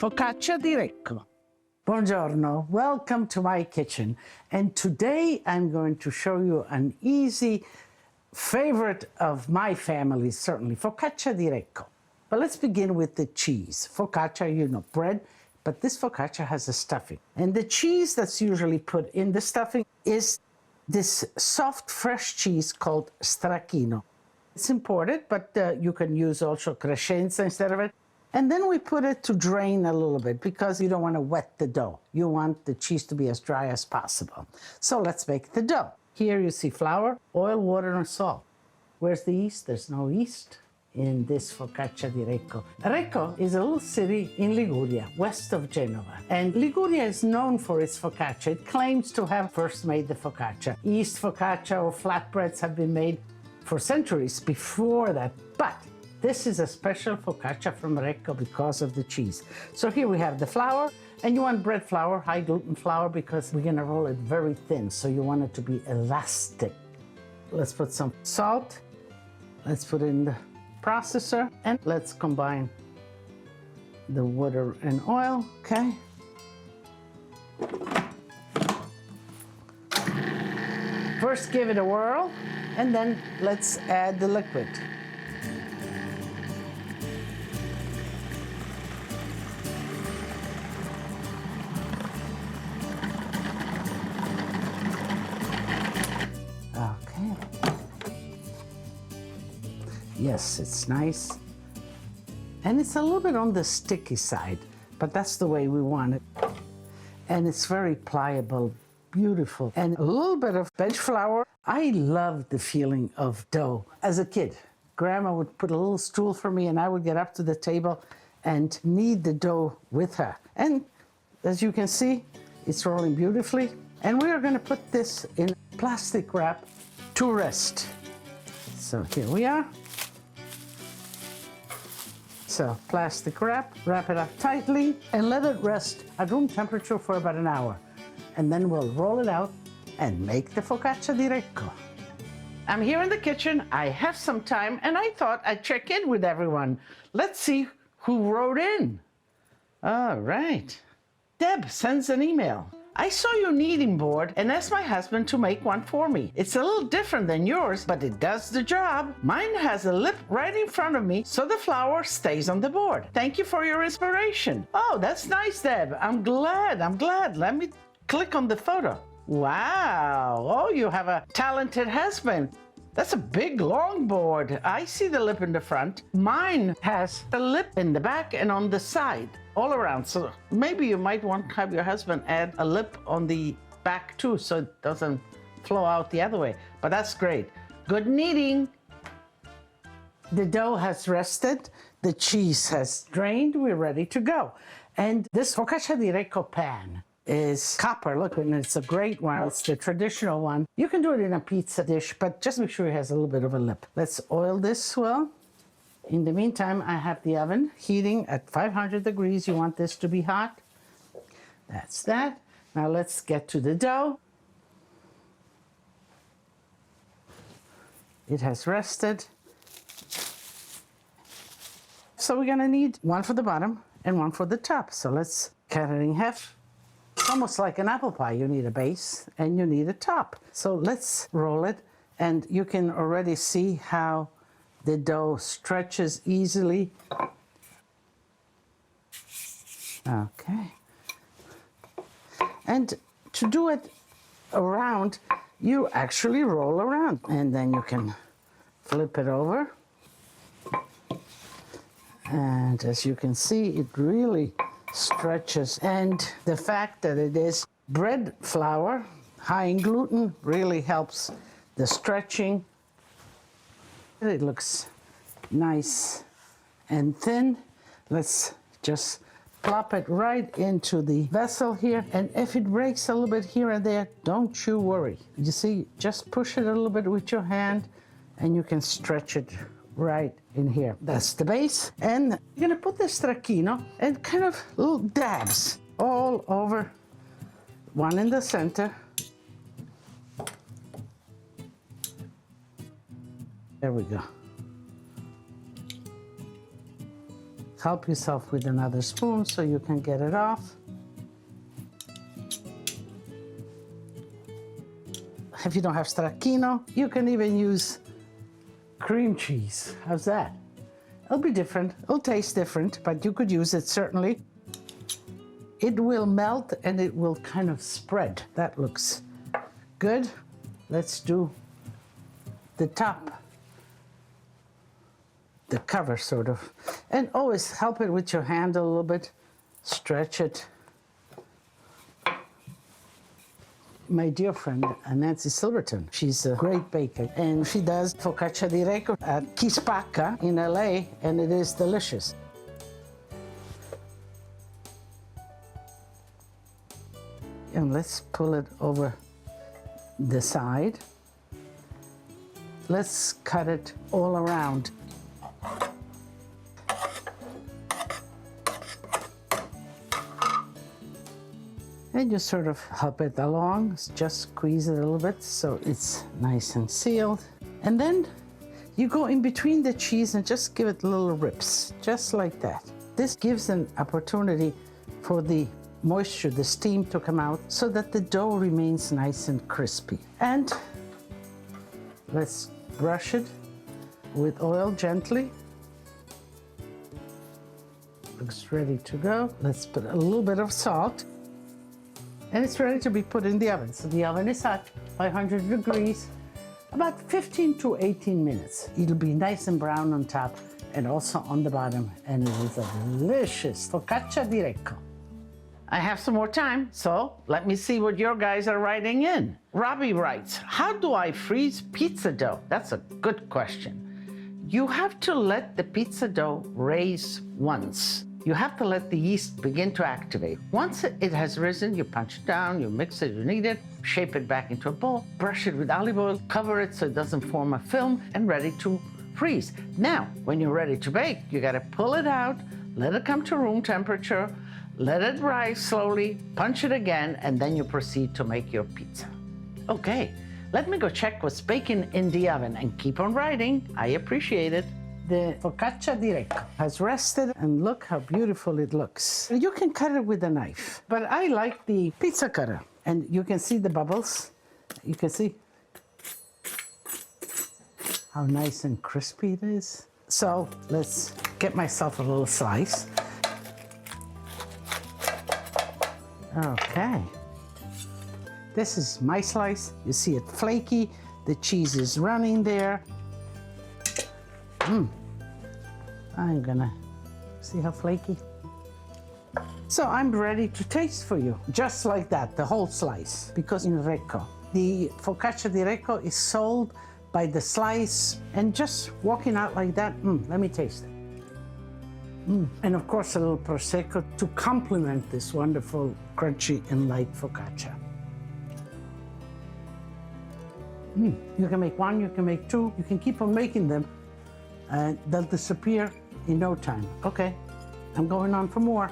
Focaccia di Recco. Buongiorno, welcome to my kitchen. And today I'm going to show you an easy favorite of my family, certainly, focaccia di Recco. But let's begin with the cheese. Focaccia, you know, bread, but this focaccia has a stuffing. And the cheese that's usually put in the stuffing is this soft, fresh cheese called stracchino. It's imported, but you can use also crescenza instead of it. And then we put it to drain a little bit because you don't want to wet the dough. You want the cheese to be as dry as possible. So let's make the dough. Here you see flour, oil, water, and salt. Where's the yeast? There's no yeast in this focaccia di Recco. Recco is a little city in Liguria, west of Genova. And Liguria is known for its focaccia. It claims to have first made the focaccia. Yeast focaccia or flatbreads have been made for centuries before that. But this is a special focaccia from Recco because of the cheese. So here we have the flour, and you want bread flour, high gluten flour, because we're gonna roll it very thin, so you want it to be elastic. Let's put some salt. Let's put it in the processor, and let's combine the water and oil, okay? First give it a whirl, and then let's add the liquid. Okay. Yes, it's nice. And it's a little bit on the sticky side, but that's the way we want it. And it's very pliable, beautiful. And a little bit of bench flour. I love the feeling of dough. As a kid, Grandma would put a little stool for me and I would get up to the table and knead the dough with her. And as you can see, it's rolling beautifully. And we are going to put this in plastic wrap to rest. So here we are. So plastic wrap it up tightly and let it rest at room temperature for about an hour. And then we'll roll it out and make the focaccia di Recco. I'm here in the kitchen, I have some time, and I thought I'd check in with everyone. Let's see who wrote in. All right. Deb sends an email. I saw your kneading board and asked my husband to make one for me. It's a little different than yours, but it does the job. Mine has a lip right in front of me, so the flour stays on the board. Thank you for your inspiration. Oh, that's nice, Deb. I'm glad. Let me click on the photo. Wow. Oh, you have a talented husband. That's a big, long board. I see the lip in the front. Mine has a lip in the back and on the side, all around. So maybe you might want to have your husband add a lip on the back too, so it doesn't flow out the other way. But that's great. Good kneading. The dough has rested. The cheese has drained. We're ready to go. And this focaccia di Recco pan is copper. Look, and it's a great one. It's the traditional one. You can do it in a pizza dish, but just make sure it has a little bit of a lip. Let's oil this well. In the meantime, I have the oven heating at 500 degrees. You want this to be hot. That's that. Now let's get to the dough. It has rested. So we're gonna need one for the bottom and one for the top. So let's cut it in half. It's almost like an apple pie. You need a base and you need a top. So let's roll it, and you can already see how the dough stretches easily. Okay. And to do it around, you actually roll around, and then you can flip it over. And as you can see, it really stretches. And the fact that it is bread flour, high in gluten, really helps the stretching. It looks nice and thin. Let's just plop it right into the vessel here. And if it breaks a little bit here and there, don't you worry. You see, just push it a little bit with your hand and you can stretch it right in here. That's the base. And you're gonna put the stracchino and kind of little dabs all over, one in the center. There we go. Help yourself with another spoon so you can get it off. If you don't have stracchino, you can even use cream cheese. How's that? It'll be different, it'll taste different, but you could use it certainly. It will melt and it will kind of spread. That looks good. Let's do the top, the cover sort of. And always help it with your hand a little bit, stretch it. My dear friend, Nancy Silverton, she's a great baker, and she does Focaccia di Recco at Chi Spacca in LA, and it is delicious. And let's pull it over the side. Let's cut it all around. And you sort of help it along, just squeeze it a little bit so it's nice and sealed. And then you go in between the cheese and just give it little rips, just like that. This gives an opportunity for the moisture, the steam to come out so that the dough remains nice and crispy. And let's brush it with oil gently. Looks ready to go. Let's put a little bit of salt. And it's ready to be put in the oven. So the oven is hot, 500 degrees, about 15 to 18 minutes. It'll be nice and brown on top and also on the bottom. And it is a delicious Focaccia di Recco. I have some more time, so let me see what your guys are writing in. Robbie writes, how do I freeze pizza dough? That's a good question. You have to let the pizza dough raise once. You have to let the yeast begin to activate. Once it has risen, you punch it down, you mix it, you knead it, shape it back into a bowl, brush it with olive oil, cover it so it doesn't form a film, and ready to freeze. Now, when you're ready to bake, you gotta pull it out, let it come to room temperature, let it rise slowly, punch it again, and then you proceed to make your pizza. Okay, let me go check what's baking in the oven and keep on writing. I appreciate it. The Focaccia di Recco has rested, and look how beautiful it looks. You can cut it with a knife, but I like the pizza cutter. And you can see the bubbles. You can see how nice and crispy it is. So let's get myself a little slice. Okay. This is my slice. You see it flaky. The cheese is running there. I'm gonna see how flaky. So I'm ready to taste for you, just like that, the whole slice. Because in Recco, the Focaccia di Recco is sold by the slice, and just walking out like that, let me taste it. And of course a little Prosecco to complement this wonderful, crunchy and light focaccia. You can make one, you can make two, you can keep on making them, and they'll disappear in no time. Okay, I'm going on for more.